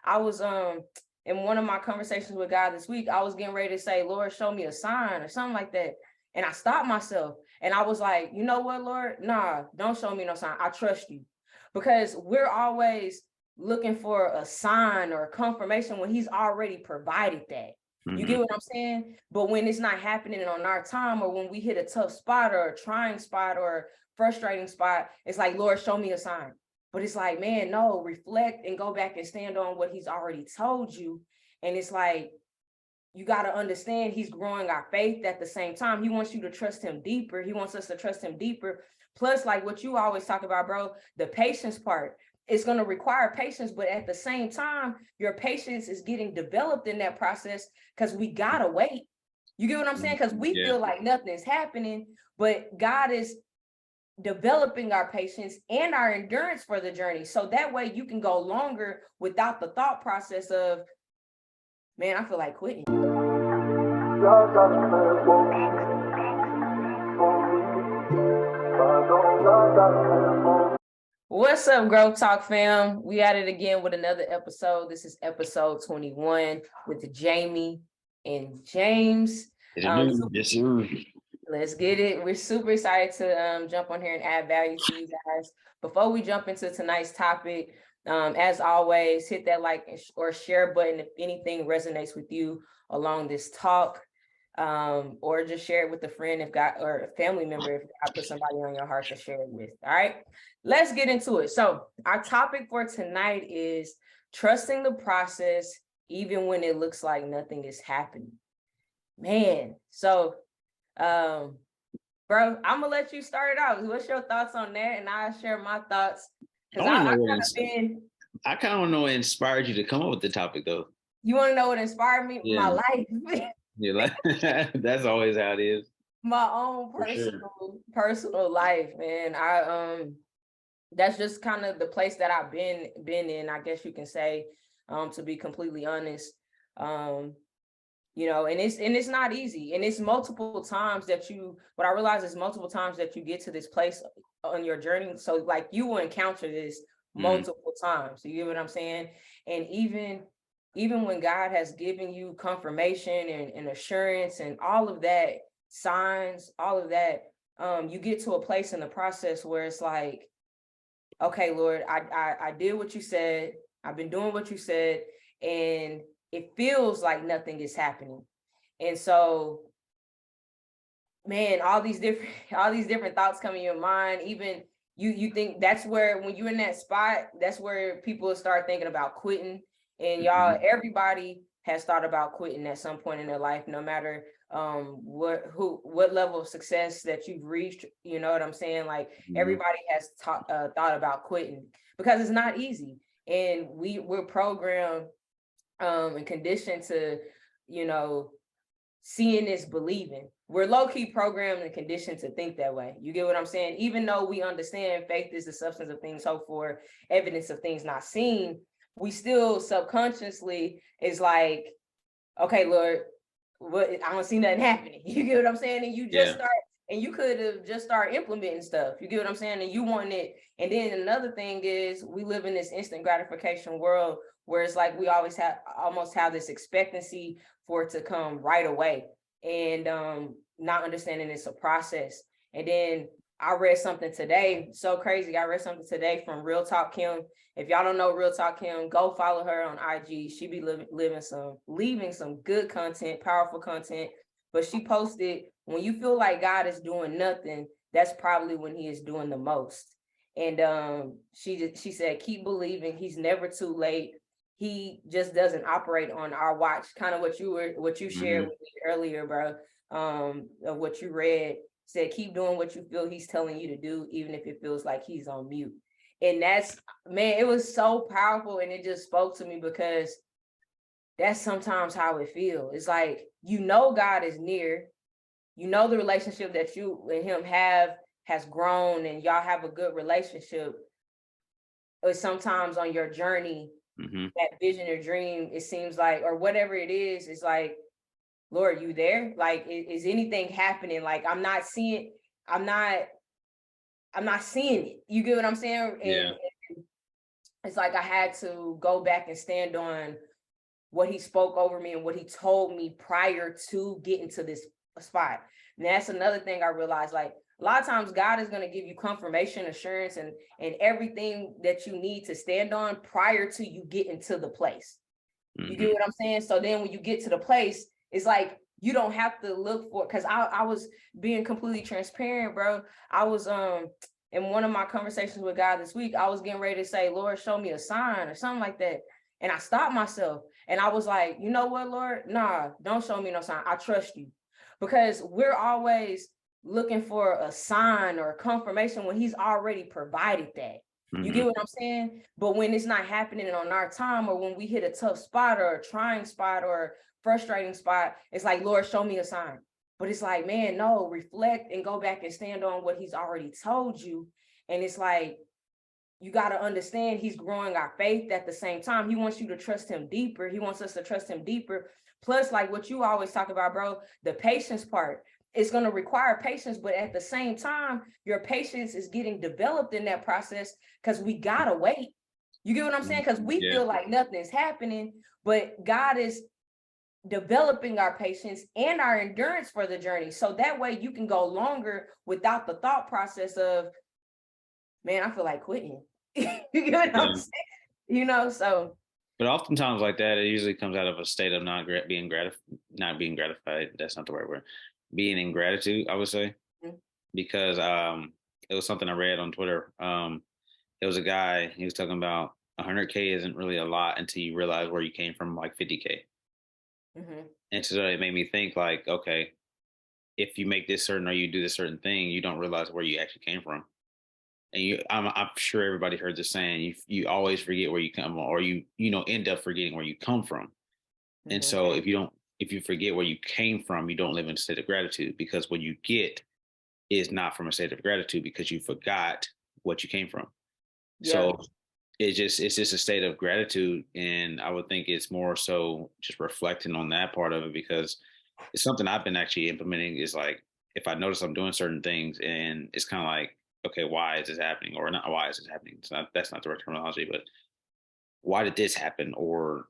I was in one of my conversations with God this week, I was getting ready to say, Lord, show me a sign or something like that. And I stopped myself and I was like, you know what, Lord? Nah, don't show me no sign. I trust you. Because we're always looking for a sign or a confirmation when he's already provided that. You get what I'm saying? But when it's not happening on our time, or when we hit a tough spot or a trying spot or frustrating spot, it's like, Lord, show me a sign. But it's like, man, no, reflect and go back and stand on what he's already told you. And it's like, you got to understand he's growing our faith at the same time. He wants you to trust him deeper. He wants us to trust him deeper. Plus, like what you always talk about, bro, the patience part. It's going to require patience, but at the same time, your patience is getting developed in that process because we got to wait. You get what I'm saying? Because we feel like nothing's happening, but God is developing our patience and our endurance for the journey. So that way you can go longer without the thought process of, man, I feel like quitting. What's up, Growth Talk fam? We at it again with another episode. This is episode 21 with Jamie and James. Let's get it. We're super excited to jump on here and add value to you guys. Before we jump into tonight's topic, as always, hit that like or share button if anything resonates with you along this talk, or just share it with a friend or a family member if God put somebody on your heart to share it with. All right, let's get into it. So our topic for tonight is trusting the process even when it looks like nothing is happening. Man, so bro, I'm gonna let you start it out. What's your thoughts on that? And I'll share my thoughts. Because I kind of want to know what inspired you to come up with the topic, though. You want to know what inspired me? Yeah. My life. Yeah, that's always how it is. My own personal life, man. That's just kind of the place that I've been in, I guess you can say, to be completely honest. You know, and it's not easy, and it's multiple times that what I realize is multiple times that you get to this place on your journey. So like you will encounter this multiple times. You get what I'm saying? And even when God has given you confirmation and assurance and all of that, signs, all of that, you get to a place in the process where it's like, okay, Lord, I did what you said. I've been doing what you said, and it feels like nothing is happening. And so, man, all these different thoughts come in your mind. Even you think that's where, when you're in that spot, that's where people start thinking about quitting. And y'all, everybody has thought about quitting at some point in their life, no matter what level of success that you've reached. You know what I'm saying? Like everybody has thought about quitting because it's not easy. And we're programmed and conditioned to, you know, seeing is believing. We're low-key programmed and conditioned to think that way. You get what I'm saying? Even though we understand faith is the substance of things hoped for, evidence of things not seen, we still subconsciously is like, okay, Lord, I don't see nothing happening. You get what I'm saying? And you just start, and you could have just started implementing stuff. You get what I'm saying? And you want it. And then another thing is, we live in this instant gratification world where it's like we almost have this expectancy for it to come right away, and not understanding it's a process. And then I read something today, so crazy. I read something today from Real Talk Kim. If y'all don't know Real Talk Kim, go follow her on IG. She be leaving some good content, powerful content. But she posted, when you feel like God is doing nothing, that's probably when he is doing the most. And she said, keep believing. He's never too late. He just doesn't operate on our watch. Kind of what you shared with me earlier, bro. Of what you read, said, keep doing what you feel he's telling you to do, even if it feels like he's on mute. And that's, man, it was so powerful, and it just spoke to me because that's sometimes how it feels. It's like, you know, God is near, you know, the relationship that you and him has grown, and y'all have a good relationship. But sometimes on your journey, that vision or dream, it seems like, or whatever it is, it's like, Lord, you there? Like, is anything happening? Like, I'm not seeing it. You get what I'm saying? And it's like I had to go back and stand on what he spoke over me and what he told me prior to getting to this spot. And that's another thing I realized, like a lot of times God is going to give you confirmation, assurance, and everything that you need to stand on prior to you getting to the place. You get what I'm saying? So then when you get to the place, it's like you don't have to look for, because I was being completely transparent, bro. I was in one of my conversations with God this week, I was getting ready to say, Lord, show me a sign or something like that. And I stopped myself and I was like, you know what, Lord? Nah, don't show me no sign. I trust you. Because we're always looking for a sign or a confirmation when he's already provided that. You get what I'm saying? But when it's not happening on our time, or when we hit a tough spot or a trying spot or frustrating spot, it's like, Lord, show me a sign. But it's like, man, no, reflect and go back and stand on what he's already told you. And it's like, you got to understand he's growing our faith at the same time. He wants you to trust him deeper. He wants us to trust him deeper. Plus, like what you always talk about, bro, the patience part. It's going to require patience, but at the same time, your patience is getting developed in that process because we got to wait. You get what I'm saying? Because we feel like nothing's happening, but God is developing our patience and our endurance for the journey. So that way you can go longer without the thought process of, man, I feel like quitting. You get what I'm saying? You know, so. But oftentimes like that, it usually comes out of a state of not being gratified. That's not the right word. Being in gratitude, I would say, because it was something I read on Twitter. It was a guy, he was talking about 100K isn't really a lot until you realize where you came from, like 50K. And so it made me think like, okay, if you make this certain or you do this certain thing, you don't realize where you actually came from. And I'm sure everybody heard the saying, you always forget where you come from, or you end up forgetting where you come from. And so if you forget where you came from, you don't live in a state of gratitude, because what you get is not from a state of gratitude because you forgot what you came from. So it's just a state of gratitude. And I would think it's more so just reflecting on that part of it, because it's something I've been actually implementing. Is like, if I notice I'm doing certain things and it's kind of like, okay, why is this happening? Or not why is this happening? That's not the right terminology, but why did this happen? Or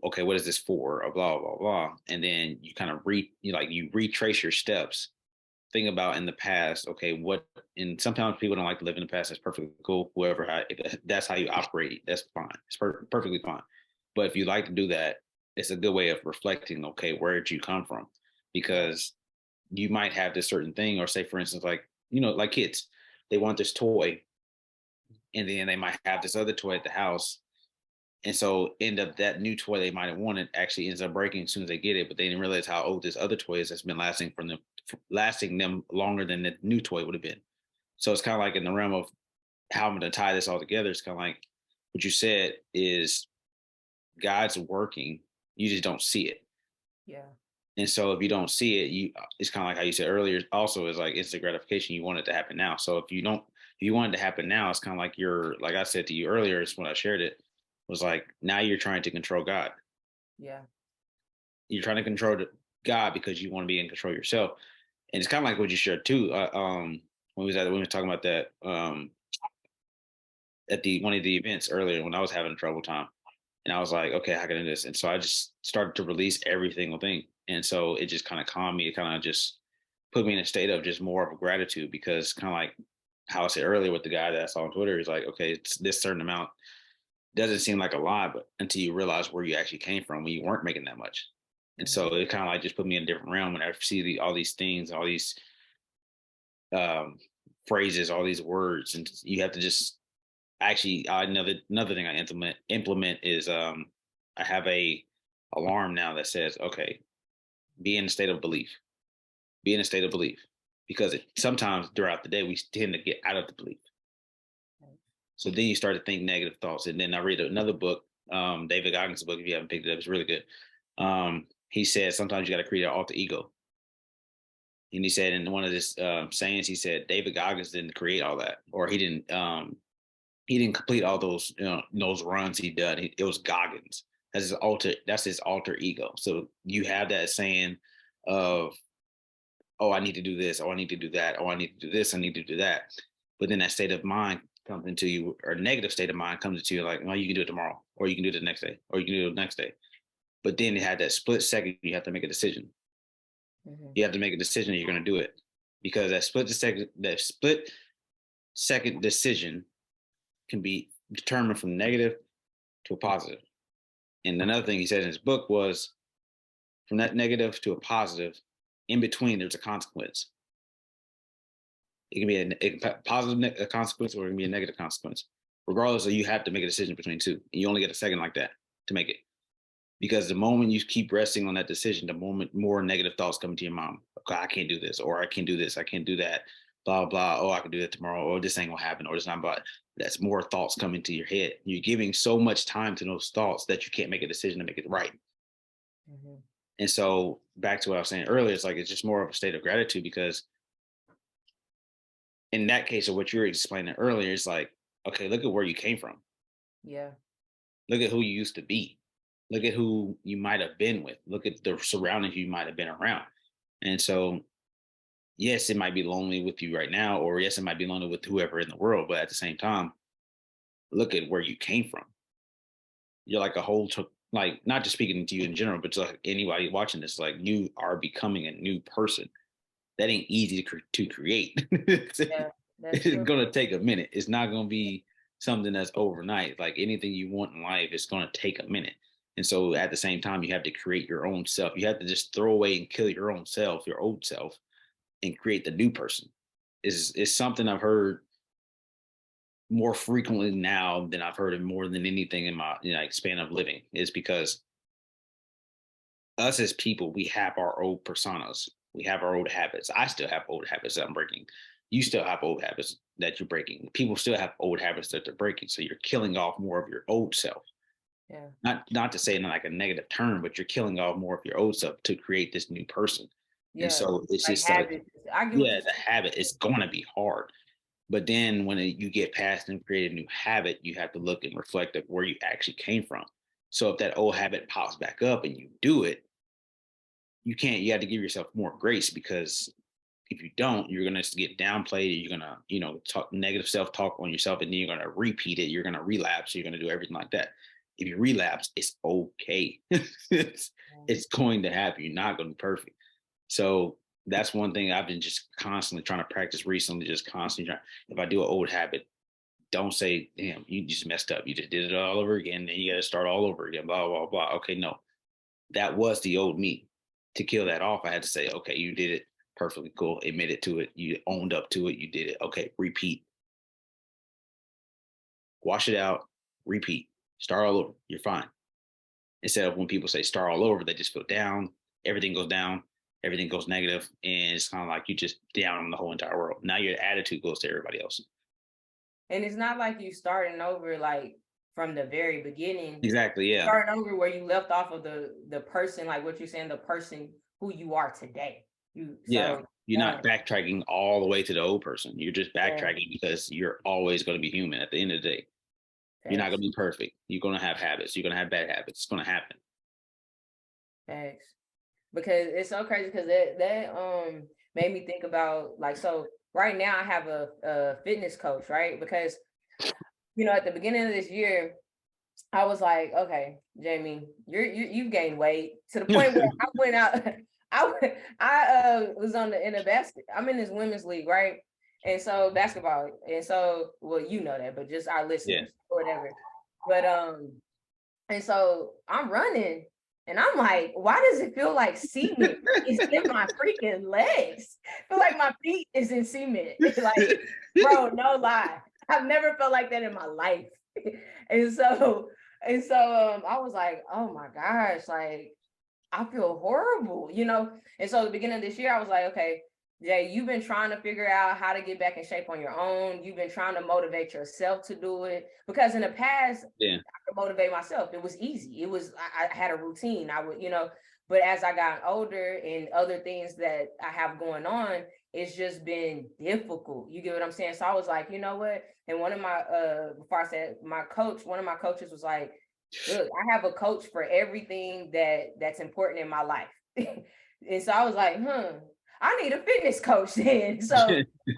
okay, what is this for? Or blah, blah, blah. And then you kind of you retrace your steps. Think about in the past, okay, and sometimes people don't like to live in the past. That's perfectly cool. If that's how you operate, that's fine. It's perfectly fine. But if you like to do that, it's a good way of reflecting, okay, where did you come from? Because you might have this certain thing, or say, for instance, like, like kids, they want this toy, and then they might have this other toy at the house. And so end up that new toy they might have wanted actually ends up breaking as soon as they get it, but they didn't realize how old this other toy is that's been lasting them longer than the new toy would have been. So it's kind of like in the realm of how I'm going to tie this all together. It's kind of like what you said is God's working, you just don't see it. Yeah. And so if you don't see it, it's kind of like how you said earlier, also is like instant gratification. You want it to happen now. So if you want it to happen now, it's kind of like like I said to you earlier, it's when I shared it, was like, now you're trying to control God. Yeah. You're trying to control God because you want to be in control yourself. And it's kind of like what you shared too. When we were talking about that at one of the events earlier, when I was having a trouble time, and I was like, okay, how can I do this? And so I just started to release every single thing. And so it just kind of calmed me. It kind of just put me in a state of just more of a gratitude, because kind of like how I said earlier with the guy that I saw on Twitter, he's like, okay, it's this certain amount. Doesn't seem like a lot, but until you realize where you actually came from when you weren't making that much. And so it kind of like just put me in a different realm when I see all these things, all these phrases, all these words, and you have to just actually another thing I implement is I have a alarm now that says, okay, be in a state of belief, be in a state of belief, because sometimes throughout the day we tend to get out of the belief. So then you start to think negative thoughts. And then I read another book, David Goggins' book. If you haven't picked it up, it's really good. He said sometimes you got to create an alter ego. And he said in one of his sayings, he said David Goggins didn't create all that, or he didn't complete all those those runs he done. It was Goggins. That's his alter ego. So you have that saying of, oh, I need to do this, oh, I need to do that, oh, I need to do this, I need to do that. But then that state of mind comes into you, or a negative state of mind comes into you, like, well, you can do it tomorrow, or you can do it the next day, or you can do it the next day. But then it had that split second, you have to make a decision. You have to make a decision that you're going to do it, because that split second decision can be determined from negative to a positive. And another thing he said in his book was, from that negative to a positive, in between, there's a consequence. It can be a positive consequence, or it can be a negative consequence. Regardless, you have to make a decision between two. And you only get a second like that to make it. Because the moment you keep resting on that decision, the moment more negative thoughts come into your mind. Okay, I can't do this, or I can't do this, I can't do that, blah, blah. Oh, I can do that tomorrow, or this ain't gonna happen, or this not. But that's more thoughts coming to your head. You're giving so much time to those thoughts that you can't make a decision to make it right. And so back to what I was saying earlier, it's like, it's just more of a state of gratitude, because in that case of what you were explaining earlier, it's like, okay, look at where you came from. Yeah. Look at who you used to be. Look at who you might have been with. Look at the surroundings you might have been around. And so, yes, it might be lonely with you right now, or yes, it might be lonely with whoever in the world. But at the same time, look at where you came from. You're like a whole, like, not just speaking to you in general, but to like anybody watching this, like, you are becoming a new person. That ain't easy to create. Yeah, that's It's true. going to take a minute. It's not going to be something that's overnight. Like anything you want in life, it's going to take a minute. And so at the same time, you have to create your own self. You have to just throw away and kill your own self, your old self, and create the new person. Is something I've heard more frequently now than I've heard it more than anything in my span of living. Is because us as people, we have our old personas. We have our old habits. I still have old habits that I'm breaking. You still have old habits that you're breaking. People still have old habits that they're breaking. So you're killing off more of your old self. Yeah. Not to say in like a negative term, but you're killing off more of your old self to create this new person. And Yeah. so it's Like just like, habits. I get what yeah, you're the habit is going to be hard. But then when you get past and create a new habit, you have to look and reflect at where you actually came from. So if that old habit pops back up and you do it, you have to give yourself more grace, because if you don't, you're going to get downplayed. You're going to, talk negative self-talk on yourself, and then you're going to repeat it. You're going to relapse. You're going to do everything like that. If you relapse, it's okay. it's going to happen. You're not going to be perfect. So that's one thing I've been just constantly trying to practice recently, just constantly trying. If I do an old habit, don't say, damn, you just messed up. You just did it all over again. Then you got to start all over again, blah, blah, blah. Okay, no, that was the old me. To kill that off, I had to say, okay, you did it perfectly, cool. Admitted to it. You owned up to it. You did it. Okay, repeat. Wash it out. Repeat. Start all over. You're fine. Instead of when people say start all over, they just feel down. Everything goes down. Everything goes negative, and it's kind of like you just down on the whole entire world. Now your attitude goes to everybody else. And it's not like you starting over like from the very beginning. Exactly. Yeah. Starting over where you left off of the person, like what you're saying, the person who you are today. You're not backtracking all the way to the old person. You're just backtracking because you're always going to be human at the end of the day. You're not going to be perfect. You're going to have habits. You're going to have bad habits. It's going to happen. Thanks. Because it's so crazy, because that made me think about, like, so right now I have a fitness coach, right? Because at the beginning of this year, I was like, okay, Jamie, you've gained weight to the point where I went out. I was in a basket. I'm in this women's league, right? And so basketball. And so, well, you know that, but just our listeners or whatever. But and so I'm running, and I'm like, why does it feel like cement is in my freaking legs? I feel like my feet is in cement. Like, bro, no lie. I've never felt like that in my life. And so I was like, oh my gosh, like I feel horrible, And so at the beginning of this year, I was like, okay, Jay, you've been trying to figure out how to get back in shape on your own. You've been trying to motivate yourself to do it, because in the past, I could motivate myself. It was easy. I had a routine. I would, but as I got older and other things that I have going on, it's just been difficult. You get what I'm saying? So I was like, you know what? And one of my, before I said one of my coaches was like, look, I have a coach for everything that's important in my life. And so I was like, I need a fitness coach then. So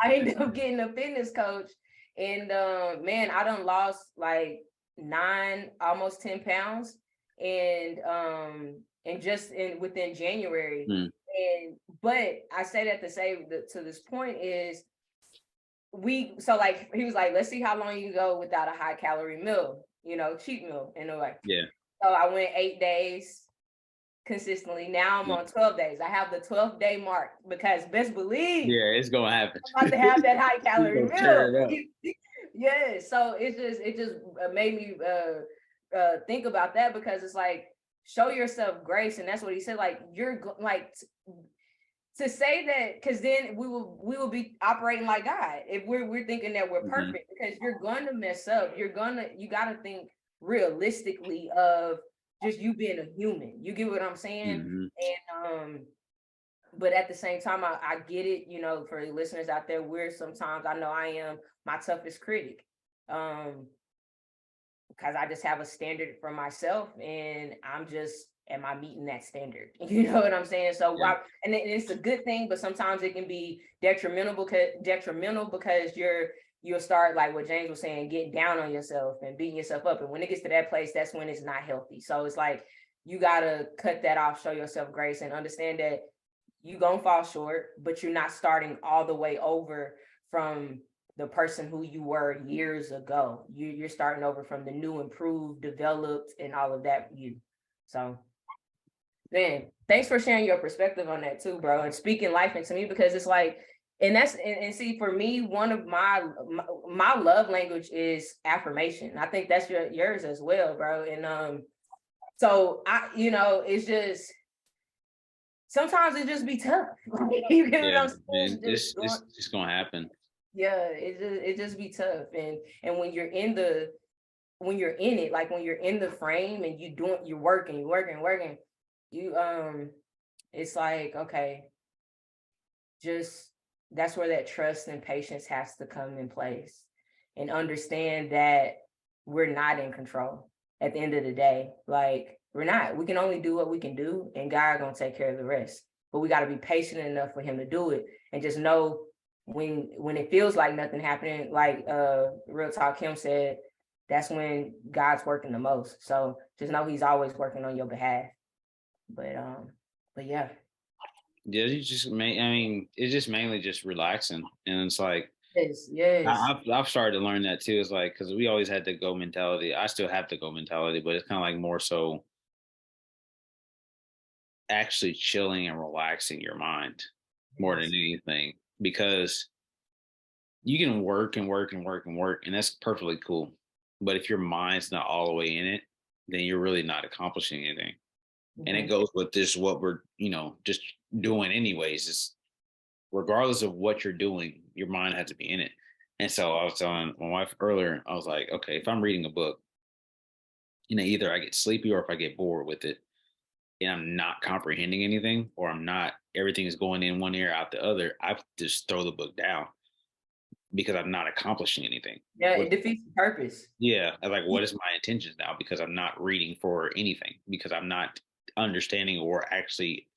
I ended up getting a fitness coach. And man, I done lost like 9, almost 10 pounds. And just within January. Mm. But I say that to say that to this point is so like he was like, let's see how long you can go without a high calorie meal, cheat meal. And they're like, Yeah. so I went 8 days consistently. Now I'm on 12 days. I have the 12th day mark because best believe Yeah, it's gonna happen. I'm about to have that high calorie Gonna tear meal. it up. Yeah. So it just made me think about that, because it's like, show yourself grace. And that's what he said. Like, like to say that, because then we will be operating like God if we're thinking that we're perfect, because you're gonna mess up. You gotta think realistically of just you being a human. You get what I'm saying? And but at the same time, I get it, for the listeners out there, sometimes, I know I am my toughest critic. Because I just have a standard for myself, and am I meeting that standard? You know what I'm saying? So, Yeah. and it's a good thing, but sometimes it can be detrimental because you'll start, like what James was saying, getting down on yourself and beating yourself up. And when it gets to that place, that's when it's not healthy. So it's like, you gotta cut that off, show yourself grace, and understand that you're gonna fall short, but you're not starting all the way over from the person who you were years ago. You're starting over from the new, improved, developed, and all of that you. So, man, thanks for sharing your perspective on that too, bro, and speaking life into me, because it's like, and see, for me, one of my love language is affirmation. I think that's yours as well, bro. And so it's just, sometimes it just be tough. You get what I'm saying? It's just gonna happen. Yeah, it just be tough. And when you're in it, like when you're in the frame and you're working, you it's like, okay, just, that's where that trust and patience has to come in place, and understand that we're not in control at the end of the day. Like, we're not. We can only do what we can do, and God gonna take care of the rest. But we got to be patient enough for him to do it, and just know when it feels like nothing happening, like Real Talk Kim said, that's when God's working the most. So just know he's always working on your behalf. But yeah. Yeah, it's just mainly just relaxing, and it's like, Yes. I've started to learn that too. It's like, because we always had the go mentality. I still have the go mentality, but it's kind of like more so actually chilling and relaxing your mind more than anything, because you can work and work and work and work, and that's perfectly cool. But if your mind's not all the way in it, then you're really not accomplishing anything. And it goes with this, what we're, just doing anyways, is regardless of what you're doing, your mind has to be in it. And so I was telling my wife earlier, I was like, okay, if I'm reading a book, either I get sleepy, or if I get bored with it and I'm not comprehending anything, or everything is going in one ear out the other, I just throw the book down, because I'm not accomplishing anything. Yeah, it defeats the purpose. Yeah. I'm like, what is my intentions now? Because I'm not reading for anything, because I'm not understanding or actually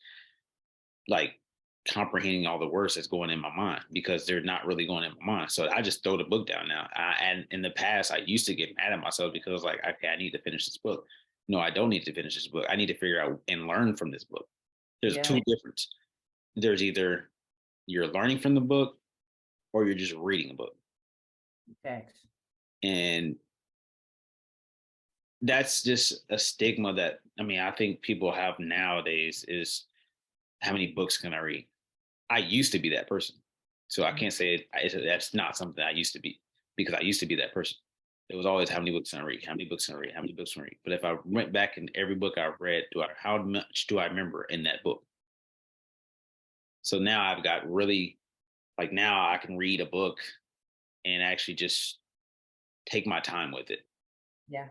like comprehending all the words that's going in my mind, because they're not really going in my mind. So I just throw the book down now. And in the past, I used to get mad at myself, because I was like, okay, I need to finish this book. No, I don't need to finish this book. I need to figure out and learn from this book. There's two differences. There's either you're learning from the book, or you're just reading a book. Thanks. And that's just a stigma that, I think people have nowadays, is how many books can I read? I used to be that person. So I can't say that's not something I used to be, because I used to be that person. It was always, how many books can I read? How many books can I read? How many books can I read? But if I went back in every book I read, how much do I remember in that book? So now I've got really, like, now I can read a book and actually just take my time with it. Yeah.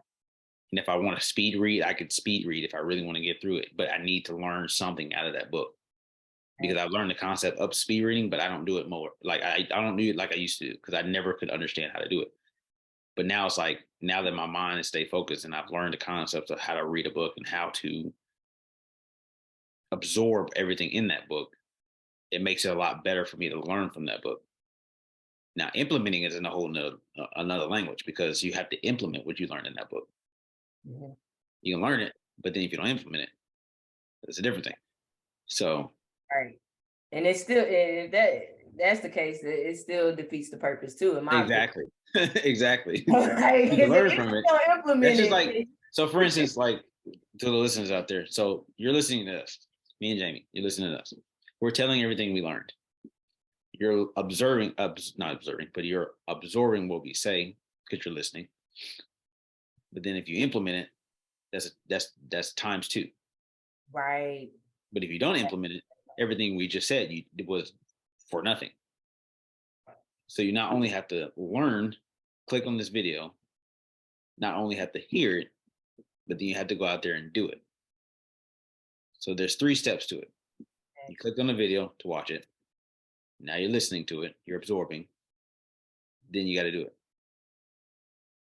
And if I want to speed read, I could speed read if I really want to get through it. But I need to learn something out of that book, because I've learned the concept of speed reading, but I don't do it more. Like, I don't do it like I used to, because I never could understand how to do it. But now it's like, now that my mind is stay focused, and I've learned the concepts of how to read a book and how to absorb everything in that book, it makes it a lot better for me to learn from that book. Now, implementing it is in a whole another language, because you have to implement what you learned in that book. Mhm. You can learn it, but then if you don't implement it, it's a different thing. So, Right. And it's still, if that's the case, it still defeats the purpose too, in my opinion. exactly, exactly. Right? You can Because if learn you from it. don't implement That's just like, it, so for instance, like, to the listeners out there. So you're listening to us, me and Jamie, you're listening to us. We're telling everything we learned. You're observing, not observing, but you're absorbing what we say because you're listening. But then if you implement it, that's times two. right? But if you don't implement it, everything we just said it was for nothing. So you not only have to learn, click on this video, not only have to hear it, but then you have to go out there and do it. So there's 3 steps to it. You click on the video to watch it. Now you're listening to it, you're absorbing. Then you got to do it.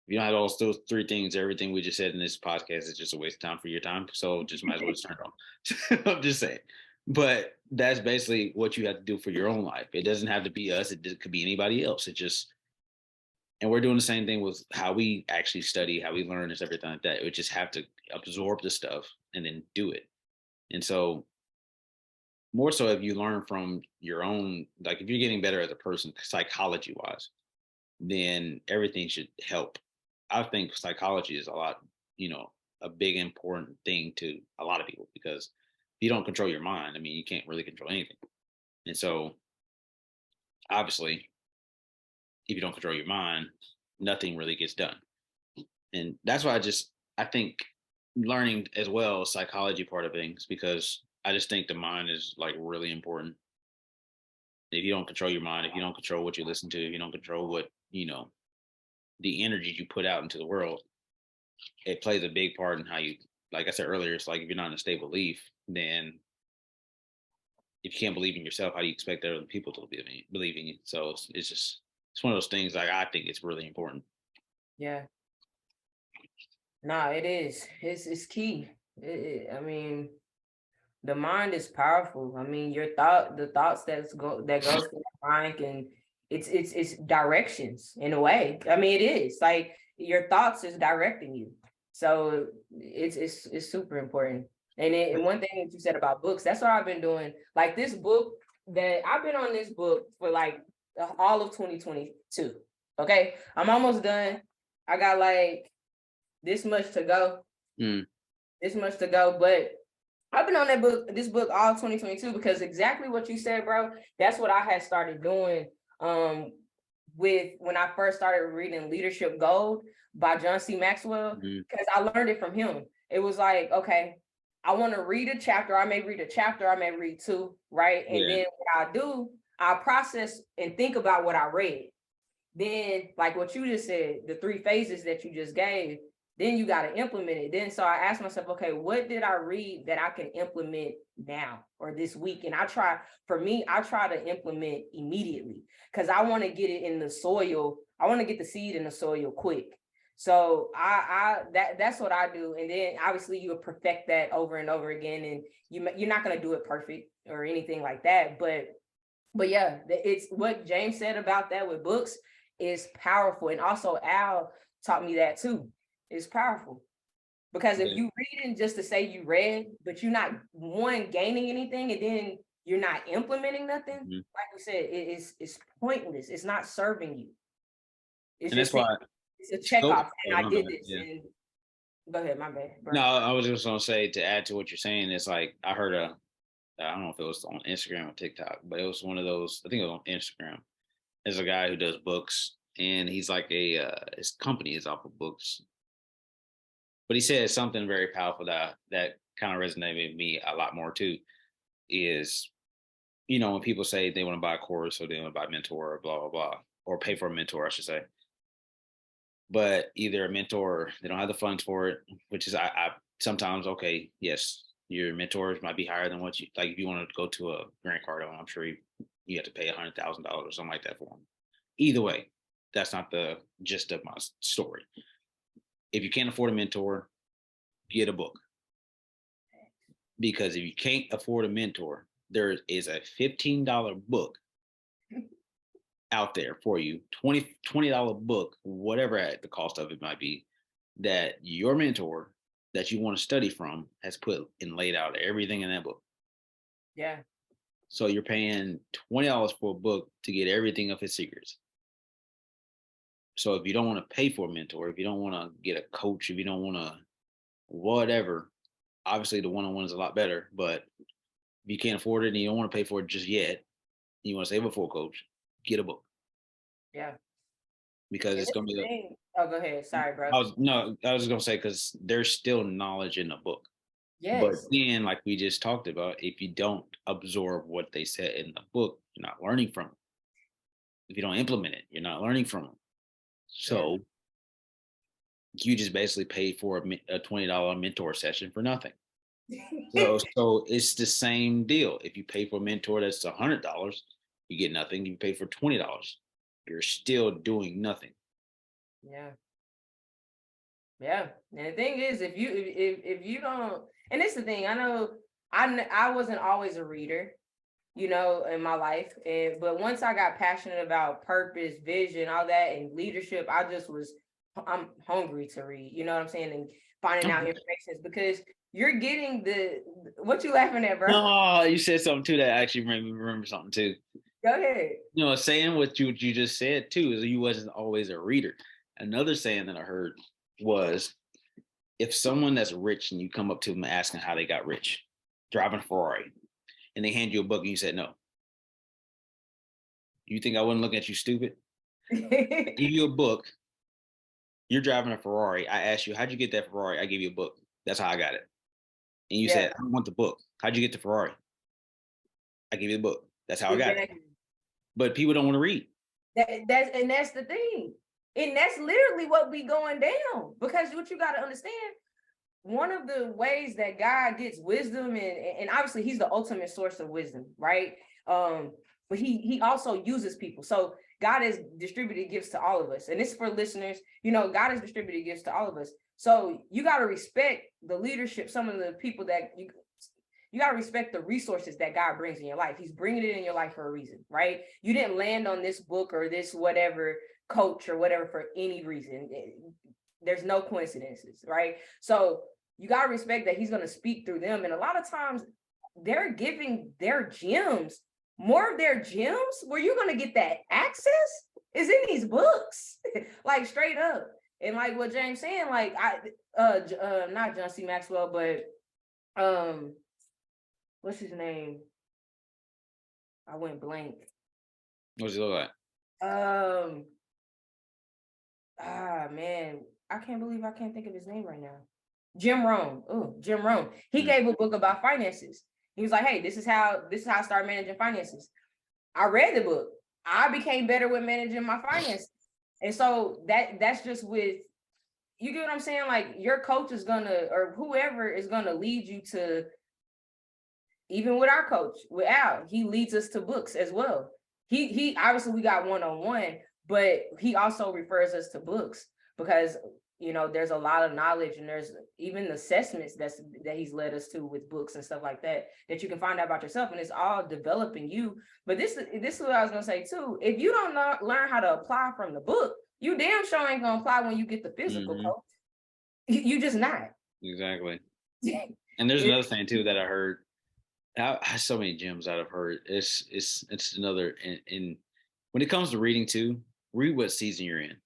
If you don't have all those 3 things, everything we just said in this podcast is just a waste of time for your time. So just might as well just turn it on. I'm just saying. But that's basically what you have to do for your own life. It doesn't have to be us. It could be anybody else. It just, and we're doing the same thing with how we actually study, how we learn, and everything like that. We just have to absorb the stuff and then do it. And so, more so, if you learn from your own, like if you're getting better as a person, psychology wise, then everything should help. I think psychology is a lot, a big important thing to a lot of people, because if you don't control your mind, I mean, you can't really control anything. And so, obviously, if you don't control your mind, nothing really gets done. And that's why I think learning as well psychology part of things, because I just think the mind is like really important. If you don't control your mind, if you don't control what you listen to, if you don't control what, the energy you put out into the world, it plays a big part in how you, like I said earlier, it's like if you're not in a state of belief, then if you can't believe in yourself, how do you expect other people to believe in you? So it's one of those things, like I think it's really important. Yeah. No, it is. It's key. I mean, the mind is powerful. I mean, the thoughts that goes through your mind can, it's directions in a way. I mean, it is like your thoughts is directing you. So it's super important. And one thing that you said about books, that's what I've been doing. Like this book that I've been on this book for like all of 2022. Okay, I'm almost done. I got like this much to go. Mm. This much to go, but I've been on this book all 2022, because exactly what you said, bro. That's what I had started doing with when I first started reading Leadership Gold by John C. Maxwell, because I learned it from him. It was like, okay, I want to read a chapter. I may read a chapter, I may read 2, right? And then what I do, I process and think about what I read. Then, like what you just said, the 3 phases that you just gave, then you got to implement it. Then, so I asked myself, okay, what did I read that I can implement now or this week? And I try to implement immediately, because I want to get it in the soil. I want to get the seed in the soil quick. So that's what I do. And then obviously you perfect that over and over again. And you're not going to do it perfect or anything like that. But yeah, it's what James said about that with books is powerful. And also Al taught me that too. It's powerful, because if you reading just to say you read, but you're not gaining anything, and then you're not implementing nothing, like you said, it's pointless. It's not serving you. It's And just that's why it's a check off. And I did bad. this. And go ahead, my bad. Bro. No, I was just gonna say, to add to what you're saying, it's like I heard I don't know if it was on Instagram or TikTok, but it was one of those. I think it was on Instagram. There's a guy who does books, and he's like his company is off of books. But he said something very powerful that kind of resonated with me a lot more too. Is, when people say they want to buy a course or they want to buy a mentor or blah blah blah, or pay for a mentor, I should say. But either a mentor, they don't have the funds for it, which is I sometimes, okay, yes, your mentors might be higher than what you like. If you want to go to a Grant Cardone, I'm sure you have to pay $100,000 or something like that for them. Either way, that's not the gist of my story. If you can't afford a mentor, get a book. Because if you can't afford a mentor, there is a $15 book out there for you, $20 book, whatever the cost of it might be, that your mentor that you want to study from has put and laid out everything in that book. Yeah. So you're paying $20 for a book to get everything of his secrets. So if you don't want to pay for a mentor, if you don't want to get a coach, if you don't want to whatever, obviously the one-on-one is a lot better. But if you can't afford it and you don't want to pay for it just yet, you want to save it for a coach, get a book. Yeah. Because And it's this going the to be thing. Oh, go ahead. Sorry, bro. I was gonna say because there's still knowledge in the book. But Yes. then, like we just talked about, if you don't absorb what they said in the book, you're not learning from it. If you don't implement it, you're not learning from them. Yeah. So you just basically pay for a $20 mentor session for nothing. So it's the same deal. If you pay for a mentor that's $100, you get nothing. You pay for $20, you're still doing nothing. Yeah. Yeah. And the thing is, if you don't, and it's the thing, I know I wasn't always a reader, you know, in my life. But once I got passionate about purpose, vision, all that, and leadership, I'm hungry to read, you know what I'm saying? And finding out information because you're getting what you laughing at, bro? No, you said something too that actually made me remember something too. Go ahead. Saying what you just said too is you wasn't always a reader. Another saying that I heard was if someone that's rich and you come up to them asking how they got rich, driving a Ferrari, and they hand you a book and you said no, you think I wouldn't look at you stupid? Give you a book, you're driving a Ferrari. I asked you, how'd you get that Ferrari? I gave you a book. That's how I got it. And you Yeah, said, I don't want the book. How'd you get the Ferrari? I gave you the book. That's how I got it. exactly. But people don't want to read. That's the thing. And that's literally what be going down. Because what you got to understand, one of the ways that God gets wisdom, and obviously he's the ultimate source of wisdom, right? But he also uses people. So God has distributed gifts to all of us. And this is for listeners, you know, God has distributed gifts to all of us. So you got to respect the leadership, some of the people that you got to respect the resources that God brings in your life. He's bringing it in your life for a reason, right? You didn't land on this book or this whatever coach or whatever for any reason. There's no coincidences, right? So you got to respect that he's going to speak through them. And a lot of times they're giving their gems, more of their gems where you're going to get that access is in these books, like straight up. And like what James saying, like not John C. Maxwell, but what's his name? I went blank. What's it look like? Man, I can't believe I can't think of his name right now. Jim Rohn. Oh, Jim Rohn. He gave a book about finances. He was like, hey, this is how I start managing finances. I read the book. I became better with managing my finances. And so that's just with, you get what I'm saying? Like your coach is gonna, or whoever is gonna lead you to, even with our coach, with Al, he leads us to books as well. He obviously we got one-on-one, but he also refers us to books because you know there's a lot of knowledge and there's even assessments that he's led us to with books and stuff like that you can find out about yourself, and it's all developing you. But this is what I was gonna say too. If you don't learn how to apply from the book, you damn sure ain't gonna apply when you get the physical coach. You just not. Exactly. And there's another thing too that I heard. I so many gems that I've heard. It's another in when it comes to reading too, read what season you're in.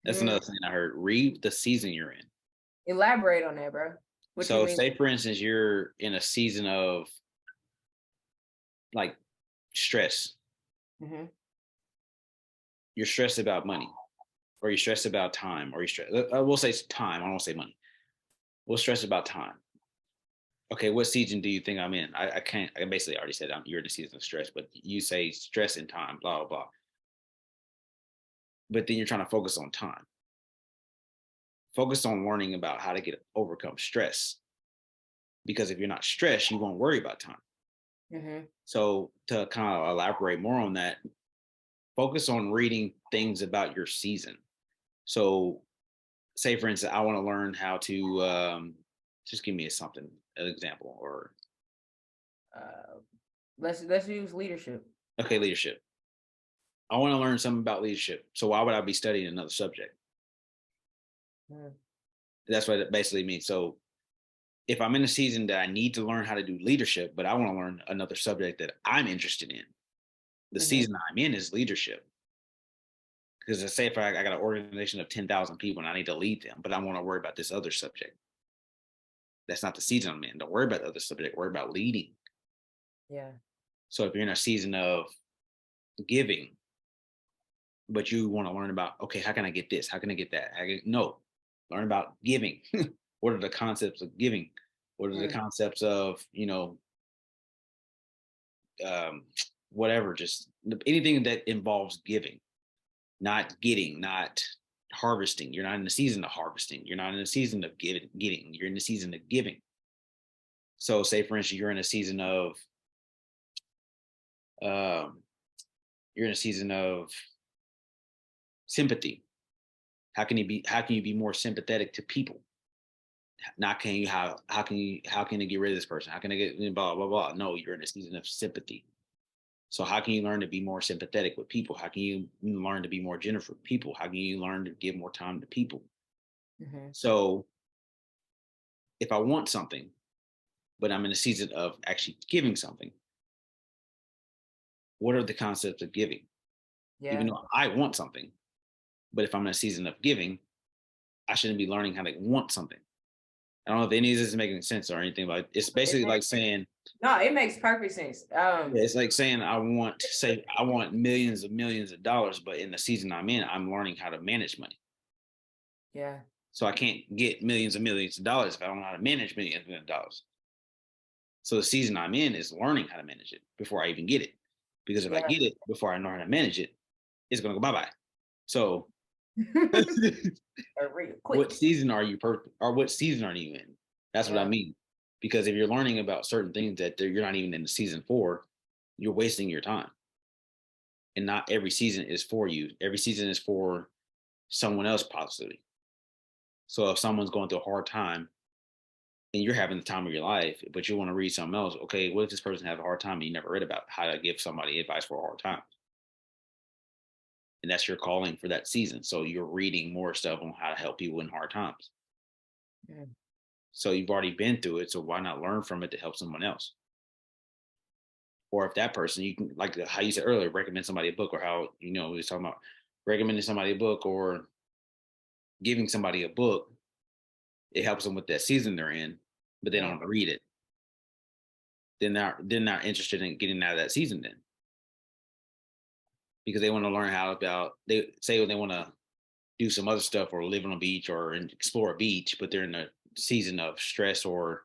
That's another thing I heard. Read the season you're in. Elaborate on that, bro. What you So mean? say for instance, you're in a season of like stress. You're stressed about money, or you're stressed about time, or you're stressed. We'll say time. I don't want to say money. We'll stress about time. Okay, what season do you think I'm in? I can't. I basically already said you're in a season of stress, but you say stress and time, blah blah blah. But then you're trying to focus on time. Focus on learning about how to overcome stress. Because if you're not stressed, you won't worry about time. So to kind of elaborate more on that, focus on reading things about your season. So, say for instance, I want to learn how to just give me an example, or let's use leadership. Okay, leadership. I want to learn something about leadership. So why would I be studying another subject? Mm, That's what it basically means. So if I'm in a season that I need to learn how to do leadership, but I want to learn another subject that I'm interested in, the mhm, season I'm in is leadership. Because I say if I got an organization of 10,000 people and I need to lead them, but I want to worry about this other subject. That's not the season I'm in. Don't worry about the other subject. Worry about leading. yeah, So if you're in a season of giving, but you want to learn about, okay, how can I get this? How can I get that? No, learn about giving. What are the concepts of giving? What are the mm, concepts of, um, whatever, just anything that involves giving, not getting, not harvesting. You're not in the season of harvesting. You're not in the season of getting. You're in the season of giving. So, say for instance, um, you're in a season of sympathy. How can you be more sympathetic to people? Not can you how can you get rid of this person? How can I get blah blah blah? No, you're in a season of sympathy. So how can you learn to be more sympathetic with people? How can you learn to be more generous with people? How can you learn to give more time to people? mhm, So if I want something, but I'm in a season of actually giving something, what are the concepts of giving? Even yeah. though I want something, but if I'm in a season of giving, I shouldn't be learning how to want something. I don't know if any of this is making sense or anything, but it's It basically makes like saying, no, it makes perfect sense. yeah, it's like saying I want millions of dollars, but in the season I'm in, I'm learning how to manage money. Yeah, So I can't get millions of dollars if I don't know how to manage millions of dollars. So the season I'm in is learning how to manage it before I even get it. Because if I yeah. get it before I know how to manage it, it's gonna go bye-bye. So Real what quick. season are you or what season are you in? That's what I Yeah, mean. Because if you're learning about certain things that you're not even in the season for, you're wasting your time. And not every season is for you. Every season is for someone else possibly. So if someone's going through a hard time and you're having the time of your life, but you want to read something else, okay, what if this person have a hard time and you never read about how to give somebody advice for a hard time? And that's your calling for that season. So you're reading more stuff on how to help people in hard times. mm, So you've already been through it. So why not learn from it to help someone else? Or if that person, you can, like how you said earlier, recommend somebody a book, or how, we was talking about recommending somebody a book or giving somebody a book. It helps them with that season they're in, but they yeah, don't read it. They're not interested in getting out of that season then, because they want to learn how about, they say they want to do some other stuff or live on a beach or explore a beach, but they're in a season of stress or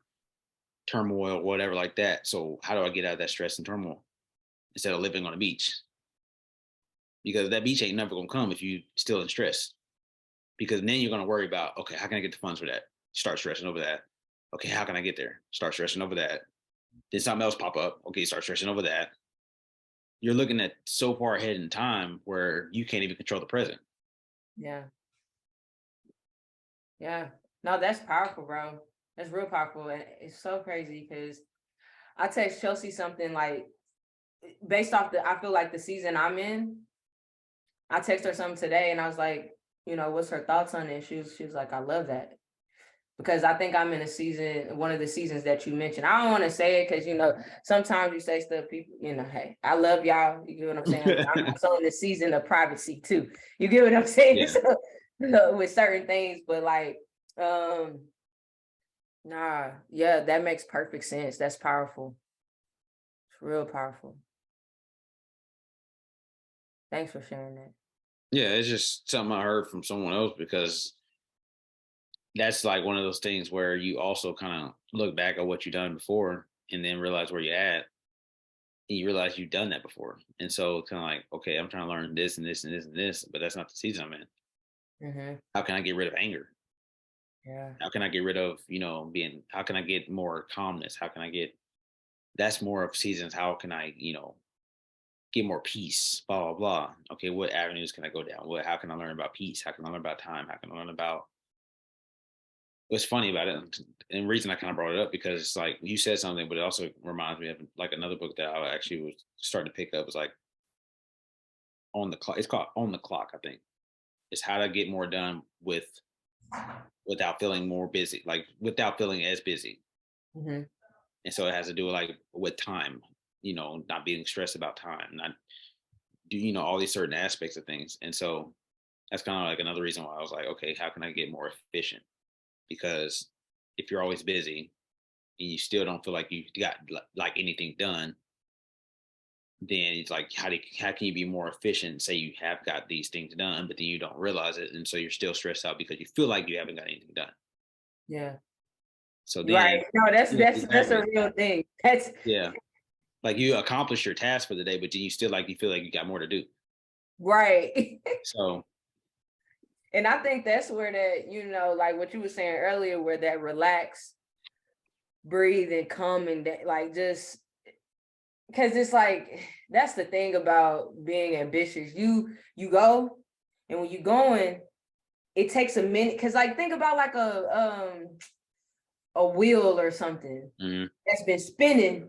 turmoil, whatever like that. So how do I get out of that stress and turmoil instead of living on a beach? Because that beach ain't never gonna come if you still in stress. Because then you're gonna worry about, okay, how can I get the funds for that? Start stressing over that. Okay, how can I get there? Start stressing over that. Then something else pop up. Okay, start stressing over that. You're looking at so far ahead in time where you can't even control the present. yeah, yeah. No, that's powerful, bro. That's real powerful. And it's so crazy because I text Chelsea something like based off I feel like the season I'm in, I text her something today and I was like, what's her thoughts on it? She was like, I love that. Because I think I'm in a season, one of the seasons that you mentioned. I don't want to say it because sometimes you say stuff, people, hey, I love y'all. You get what I'm saying? But I'm also in the season of privacy too. You get what I'm saying? Yeah. So, with certain things, but like, um, nah, yeah, that makes perfect sense. That's powerful. It's real powerful. Thanks for sharing that. Yeah, it's just something I heard from someone else, because that's like one of those things where you also kind of look back at what you've done before and then realize where you're at, and you realize you've done that before. And so it's kind of like, okay, I'm trying to learn this and this and this and this, but that's not the season I'm in. Mm-hmm. How can I get rid of anger? Yeah. How can I get rid of, how can I get more calmness? How can I get, that's more of seasons. How can I, get more peace, blah, blah, blah. Okay, what avenues can I go down? How can I learn about peace? How can I learn about time? How can I learn about what's funny about it? And the reason I kind of brought it up, because it's like you said something, but it also reminds me of like another book that I actually was starting to pick up. Was like on the clock. It's called On the Clock, I think. It's how to get more done without feeling more busy, like without feeling as busy. Mm-hmm. And so it has to do with time, not being stressed about time, not do all these certain aspects of things. And so that's kind of like another reason why I was like, okay, how can I get more efficient? Because if you're always busy and you still don't feel like you got like anything done, then it's like how can you be more efficient? Say you have got these things done, but then you don't realize it, and so you're still stressed out because you feel like you haven't got anything done. Yeah. So Right. then, No, that's exactly, a real thing. That's yeah, like you accomplish your task for the day, but then you feel like you got more to do. right. So And I think that's where that, like what you were saying earlier, where that relax, breathe, and come, and that, like, just because it's like that's the thing about being ambitious. You go, and when you're going, it takes a minute. Because like think about like a wheel or something that's been spinning.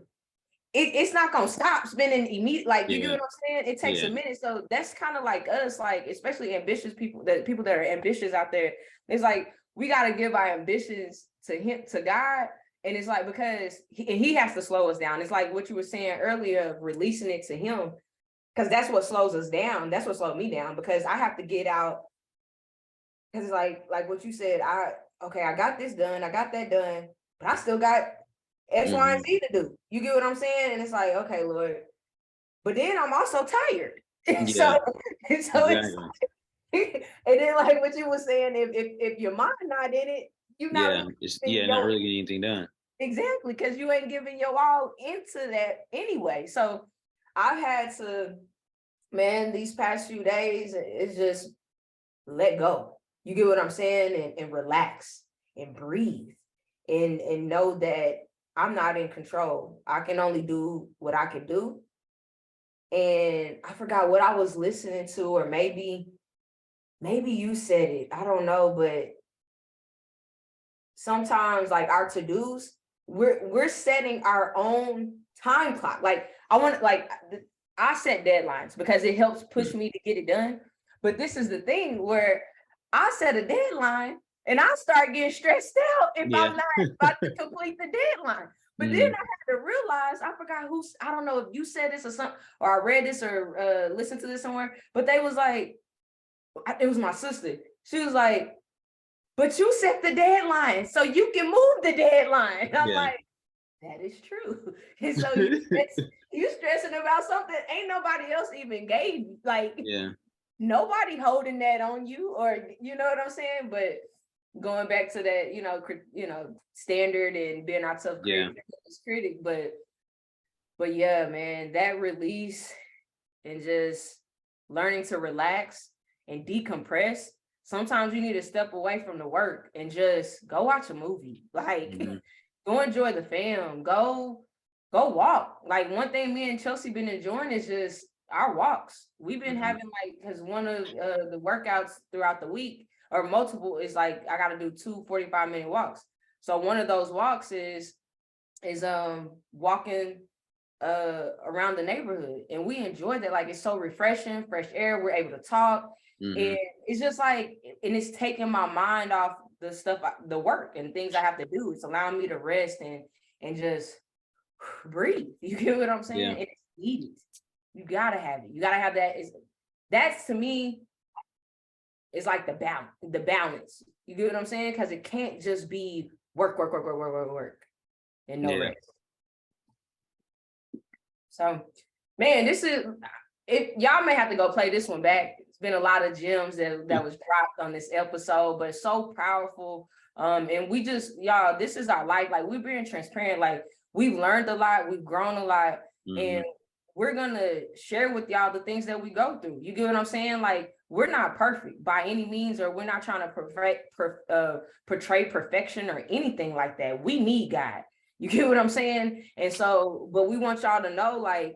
It's not gonna stop spinning immediately. Like you get what I'm saying? It takes a minute. So that's kind of like us, like especially ambitious people, that people that are ambitious out there. It's like we gotta give our ambitions to him, to God. And it's like because he has to slow us down. It's like what you were saying earlier, releasing it to him, because that's what slows us down. That's what slowed me down, because I have to get out. Because it's like what you said, I got this done, I got that done, but I still got X, Y, and Z to do. You get what I'm saying? And it's like, okay, Lord. But then I'm also tired. yeah, It's and then like what you were saying, if your mind not in it, you're not really not really getting anything done. Exactly, because you ain't giving your all into that anyway. So I've had to, man, these past few days, it's just let go. You get what I'm saying? And relax and breathe and know that I'm not in control. I can only do what I can do. And I forgot what I was listening to, or maybe you said it. I don't know, but sometimes like our to-dos, we're setting our own time clock. Like I set deadlines because it helps push me to get it done. But this is the thing where I set a deadline and I start getting stressed out if I'm not about to complete the deadline. But then I had to realize, I forgot I don't know if you said this or something, or I read this or listened to this somewhere, but they was like, it was my sister. She was like, but you set the deadline, so you can move the deadline. And I'm like, that is true. And so you stressing about something ain't nobody else even gave you. Like, nobody holding that on you, or you know what I'm saying? But going back to that, standard and being our tough critic, but yeah, man, that release and just learning to relax and decompress. Sometimes you need to step away from the work and just go watch a movie. Like, go enjoy the film. Go walk. Like, one thing me and Chelsea been enjoying is just our walks. We've been having because one of the workouts throughout the week, or multiple, is like I got to do 2 45-minute walks. So one of those walks is walking around the neighborhood, and we enjoy that. Like, it's so refreshing, fresh air, we're able to talk, and it's just like, and it's taking my mind off the stuff, the work and things I have to do. It's allowing me to rest and just breathe. You get what I'm saying? And it's needed. You gotta have it. You gotta have that. That's, to me, is like the balance. You get what I'm saying? Because it can't just be work, and no rest. So, man, this is it. Y'all may have to go play this one back. It's been a lot of gems that was dropped on this episode, but it's so powerful. And we just, y'all, this is our life. Like, we're being transparent. Like, we've learned a lot, we've grown a lot, and we're gonna share with y'all the things that we go through. You get what I'm saying? Like, we're not perfect by any means, or we're not trying to portray perfection or anything like that. We need God. You get what I'm saying? And so, but we want y'all to know, like,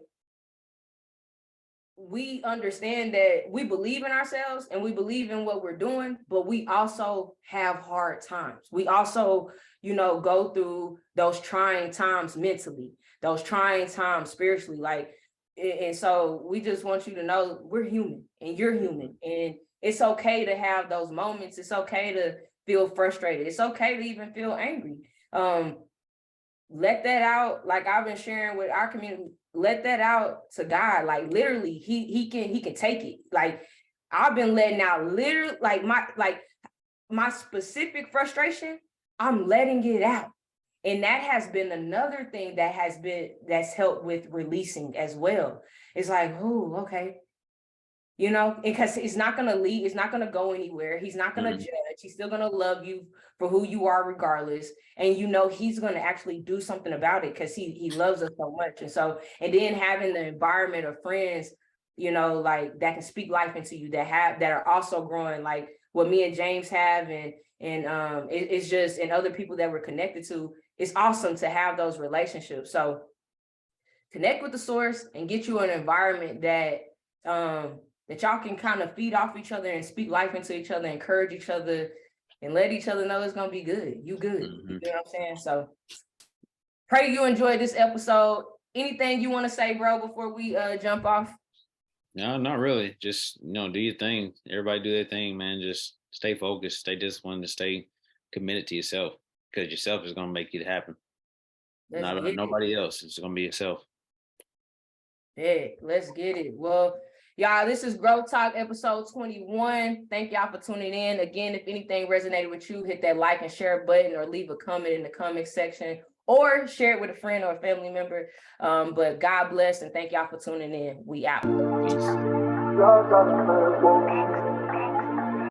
we understand that we believe in ourselves and we believe in what we're doing, but we also have hard times. We also, go through those trying times mentally, those trying times spiritually. Like, And so we just want you to know we're human and you're human, and it's okay to have those moments. It's okay to feel frustrated. It's okay to even feel angry. Let that out. Like I've been sharing with our community, let that out to God. Like literally, he can take it. Like I've been letting out literally like my specific frustration, I'm letting it out. And that has been another thing that's helped with releasing as well. It's like, oh, okay. You know, because it's not going to leave, it's not going to go anywhere. He's not going to judge. He's still going to love you for who you are regardless. And you know, he's going to actually do something about it because he loves us so much. And so, and then having the environment of friends, you know, like that can speak life into you, that are also growing, like what me and James have, and it's just, and other people that we're connected to. It's awesome to have those relationships. So connect with the source and get you an environment that that y'all can kind of feed off each other and speak life into each other, encourage each other, and let each other know it's gonna be good. You good. You know what I'm saying? So pray you enjoyed this episode. Anything you want to say, bro, before we jump off? No, not really. Just, do your thing. Everybody do their thing, man. Just stay focused, stay disciplined, and stay committed to yourself, because yourself is gonna make it happen. Not nobody else. It's gonna be yourself. Yeah, let's get it. Well, y'all, this is Growth Talk episode 21. Thank y'all for tuning in. Again, if anything resonated with you, hit that like and share button, or leave a comment in the comment section, or share it with a friend or a family member. But God bless, and thank y'all for tuning in. We out. Peace.